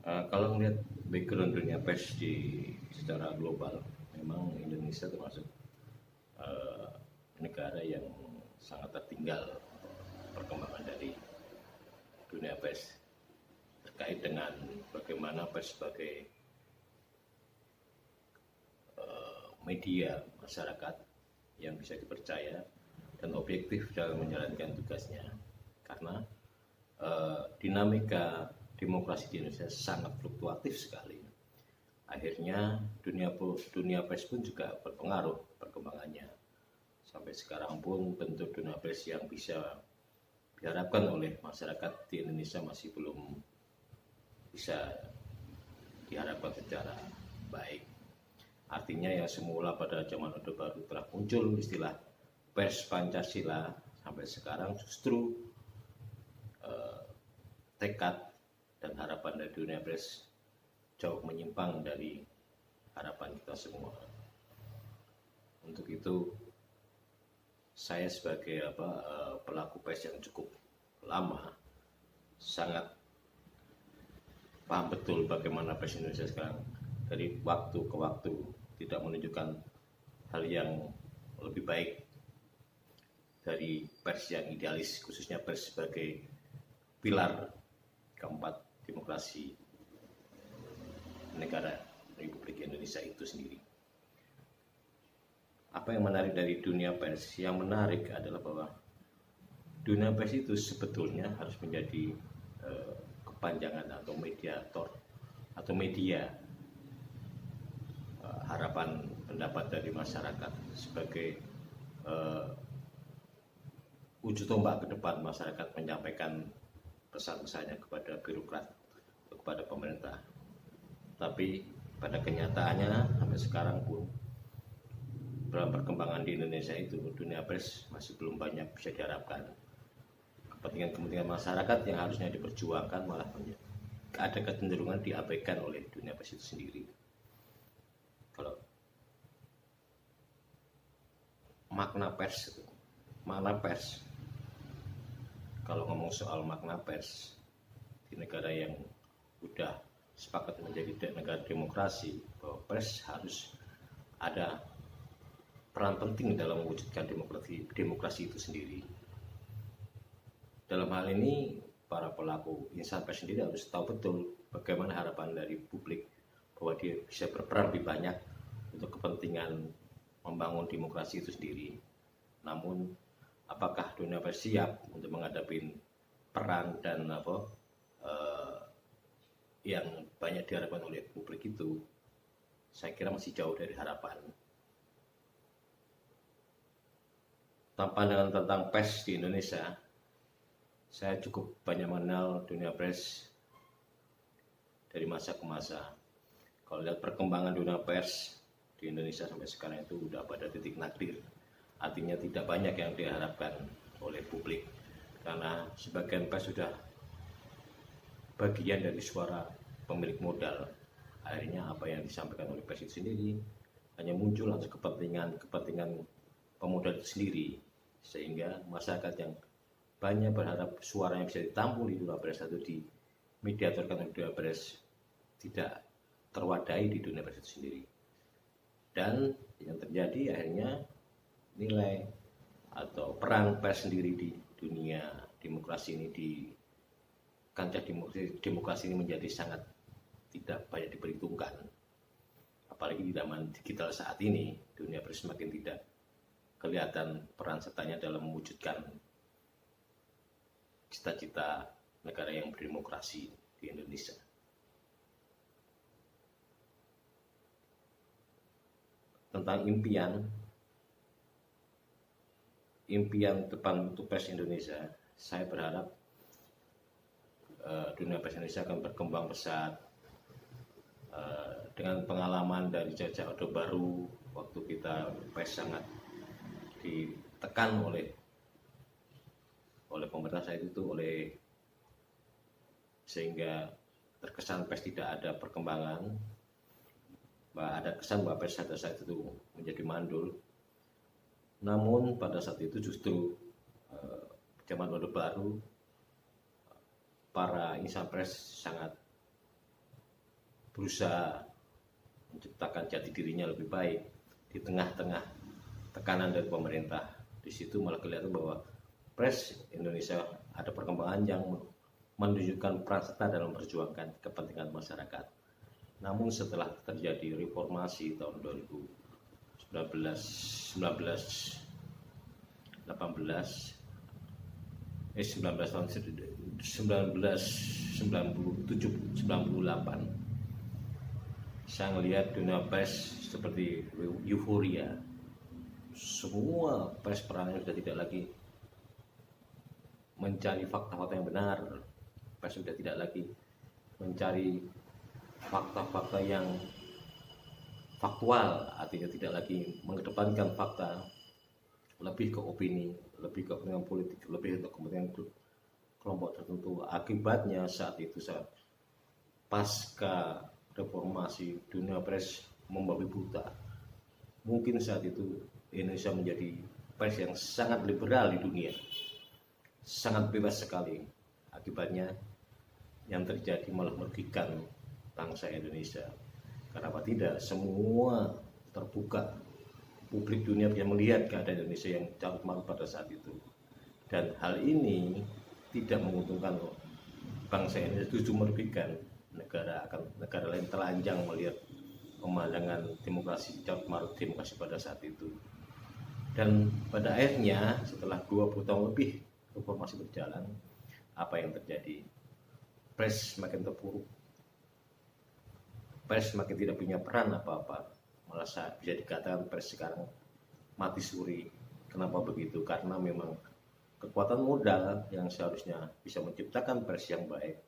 Kalau melihat background dunia pers secara global, memang Indonesia termasuk uh, negara yang sangat tertinggal perkembangan dari dunia pers terkait dengan bagaimana pers sebagai media masyarakat yang bisa dipercaya dan objektif dalam menjalankan tugasnya. Karena dinamika demokrasi di Indonesia sangat fluktuatif sekali. Akhirnya dunia pers pun juga berpengaruh perkembangannya. Sampai sekarang pun bentuk dunia pers yang bisa diharapkan oleh masyarakat di Indonesia masih belum bisa diharapkan secara baik. Artinya ya semula pada zaman Orde Baru telah muncul istilah pers Pancasila, sampai sekarang justru tekad dan harapan dari dunia pers jauh menyimpang dari harapan kita semua. Untuk itu saya sebagai pelaku pers yang cukup lama sangat paham betul bagaimana pers Indonesia sekarang dari waktu ke waktu tidak menunjukkan hal yang lebih baik dari pers yang idealis, khususnya pers sebagai pilar keempat demokrasi negara Republik Indonesia itu sendiri. Apa yang menarik dari dunia pers? Yang menarik adalah bahwa dunia pers itu sebetulnya harus menjadi kepanjangan atau mediator atau media harapan pendapat dari masyarakat sebagai wujud tombak ke depan masyarakat menyampaikan pesan-pesannya kepada birokrat, kepada pemerintah. Tapi pada kenyataannya sampai sekarang pun dalam perkembangan di Indonesia itu dunia pers masih belum banyak bisa diharapkan. Kepentingan masyarakat yang harusnya diperjuangkan malah ada kecenderungan diabaikan oleh dunia pers itu sendiri. Kalau makna pers, kalau ngomong soal makna pers di negara yang udah sepakat menjadi negara demokrasi, bahwa pers harus ada peran penting dalam mewujudkan demokrasi itu sendiri. Dalam hal ini para pelaku insan pers sendiri harus tahu betul bagaimana harapan dari publik bahwa dia bisa berperan lebih banyak untuk kepentingan membangun demokrasi itu sendiri. Namun apakah dunia pers siap untuk menghadapi peran dan yang banyak diharapkan oleh publik itu? Saya kira masih jauh dari harapan. Pandangan tentang pers di Indonesia, saya cukup banyak mengenal dunia pers dari masa ke masa. Kalau lihat perkembangan dunia pers di Indonesia sampai sekarang itu udah pada titik nadir. Artinya tidak banyak yang diharapkan oleh publik, karena sebagian pers sudah bagian dari suara pemilik modal. Akhirnya apa yang disampaikan oleh pers itu sendiri hanya muncul atas kepentingan pemodal itu sendiri, sehingga masyarakat yang banyak berharap suara yang bisa ditampung di dunia pers atau dimediatorkan oleh dunia pers tidak terwadai di dunia pers itu sendiri. Dan yang terjadi akhirnya nilai atau peran pers sendiri di dunia demokrasi ini, di kancah demokrasi ini menjadi sangat tidak banyak diperhitungkan. Apalagi di zaman digital saat ini, dunia pers semakin tidak kelihatan peran sertanya dalam mewujudkan cita-cita negara yang berdemokrasi di Indonesia. Tentang impian depan untuk pers Indonesia, saya berharap dunia pers Indonesia akan berkembang pesat dengan pengalaman dari jajak Orde Baru, waktu kita pers sangat ditekan oleh pemerintah saat itu, sehingga terkesan pers tidak ada perkembangan, ada kesan bahwa pers pada saat itu menjadi mandul. Namun pada saat itu justru zaman Orde Baru para insan pers sangat berusaha menciptakan jati dirinya lebih baik di tengah-tengah tekanan dari pemerintah. Di situ malah kelihatan bahwa pers Indonesia ada perkembangan yang menunjukkan peran serta dalam memperjuangkan kepentingan masyarakat. Namun setelah terjadi reformasi tahun 2019, 1998, saya melihat dunia pers seperti euforia. Semua pers perannya sudah tidak lagi mencari fakta-fakta yang benar. Pers sudah tidak lagi mencari fakta-fakta yang faktual, artinya tidak lagi mengedepankan fakta, lebih ke opini, lebih ke kepentingan politik, lebih untuk kepentingan kelompok tertentu. Akibatnya saat itu, saat pasca reformasi, dunia pers membabi buta. Mungkin saat itu Indonesia menjadi pers yang sangat liberal di dunia, sangat bebas sekali. Akibatnya yang terjadi malah merugikan bangsa Indonesia. Kenapa tidak? Semua terbuka, publik dunia bisa melihat keadaan Indonesia yang carut marut pada saat itu. Dan hal ini tidak menguntungkan bangsa Indonesia, justru merugikan negara lain telanjang melihat pemandangan demokrasi carut marut demokrasi pada saat itu. Dan pada akhirnya setelah 20 tahun lebih reformasi berjalan, apa yang terjadi? Pers makin terpuruk, pers makin tidak punya peran apa-apa. Malah bisa dikatakan pers sekarang mati suri. Kenapa begitu? Karena memang kekuatan modal yang seharusnya bisa menciptakan pers yang baik,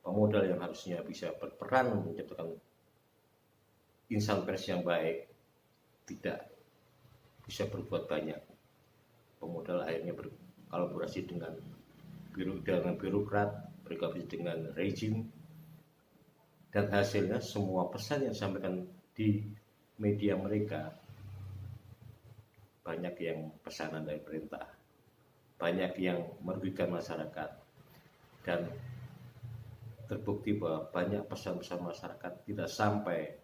pemodal yang harusnya bisa berperan menciptakan insan pers yang baik, tidak bisa berbuat banyak. Pemodal akhirnya berkolaborasi dengan birokrat, berkolaborasi dengan rejim, dan hasilnya semua pesan yang disampaikan di media mereka banyak yang pesanan dari perintah, banyak yang merugikan masyarakat, dan terbukti bahwa banyak pesan-pesan masyarakat tidak sampai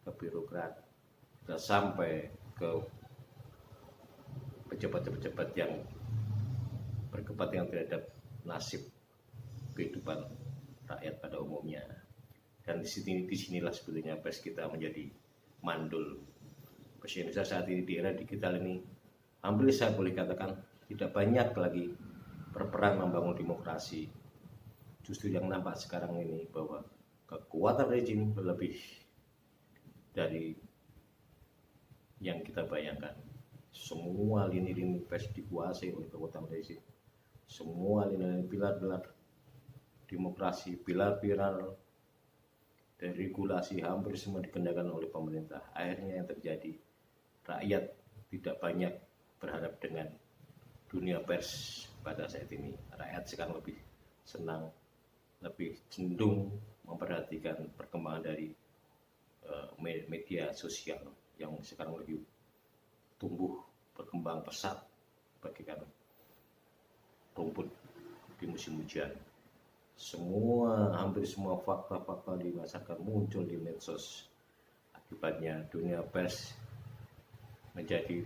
ke birokrat, tidak sampai ke pejabat-pejabat yang berkepentingan terhadap nasib kehidupan rakyat pada umumnya. Dan disinilah sebetulnya pers kita menjadi mandul. Pers Indonesia saat ini di era digital ini, hampir saya boleh katakan tidak banyak lagi berperan membangun demokrasi. Justru yang nampak sekarang ini bahwa kekuatan rejim lebih dari yang kita bayangkan. Semua lini-lini pers dikuasai oleh kekuatan rejim. Semua lini-lini pilar-pilar demokrasi, pilar-pilar dan regulasi hampir semua dikendalikan oleh pemerintah. Akhirnya yang terjadi, rakyat tidak banyak berharap dengan dunia pers pada saat ini. Rakyat sekarang lebih senang, lebih cenderung memperhatikan perkembangan dari media sosial yang sekarang lebih tumbuh berkembang pesat bagaikan rumput di musim hujan. Hampir semua fakta-fakta di masyarakat muncul di medsos. Akibatnya dunia pers menjadi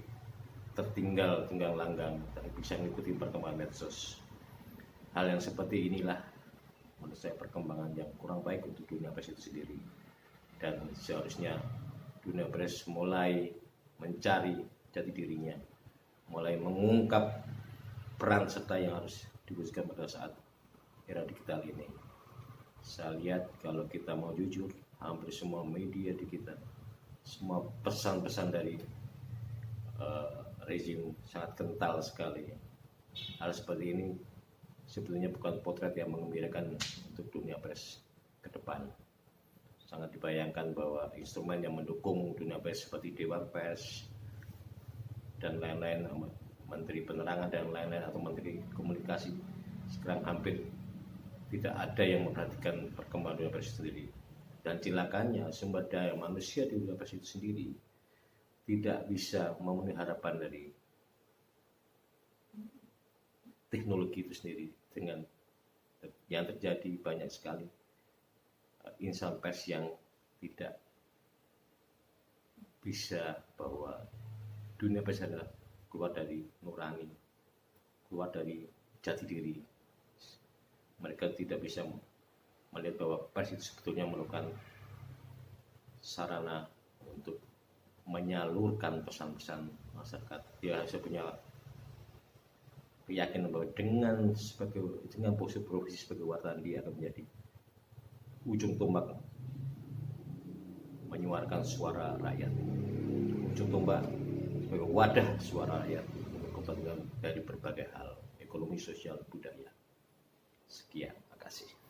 tertinggal tunggang langgang, tak bisa mengikuti perkembangan medsos. Hal yang seperti inilah menurut saya perkembangan yang kurang baik untuk dunia pers itu sendiri. Dan seharusnya dunia pers mulai mencari jati dirinya, mulai mengungkap peran serta yang harus diwujudkan pada saat era digital ini. Saya lihat kalau kita mau jujur, hampir semua media digital, semua pesan-pesan dari rezim sangat kental sekali. Hal seperti ini sebetulnya bukan potret yang mengembirakan untuk dunia pers ke depan. Sangat dibayangkan bahwa instrumen yang mendukung dunia pers seperti Dewan Pers dan lain-lain, Menteri Penerangan dan lain-lain, atau Menteri Komunikasi, sekarang hampir tidak ada yang memperhatikan perkembangan dunia pers sendiri. Dan cilakanya sumber daya manusia di dunia pers itu sendiri tidak bisa memenuhi harapan dari teknologi itu sendiri. Dengan yang terjadi banyak sekali insan pers yang tidak bisa bahwa dunia pers adalah keluar dari nurani, keluar dari jati diri. Mereka tidak bisa melihat bahwa pers itu sebetulnya merupakan sarana untuk menyalurkan pesan-pesan masyarakat. Dia harus punya keyakinan bahwa dengan profesi sebagai wartawan dia akan menjadi ujung tombak menyuarakan suara rakyat, ujung tombak sebagai wadah suara rakyat untuk kepentingan dari berbagai hal ekonomi, sosial, budaya. Sekian, terima kasih.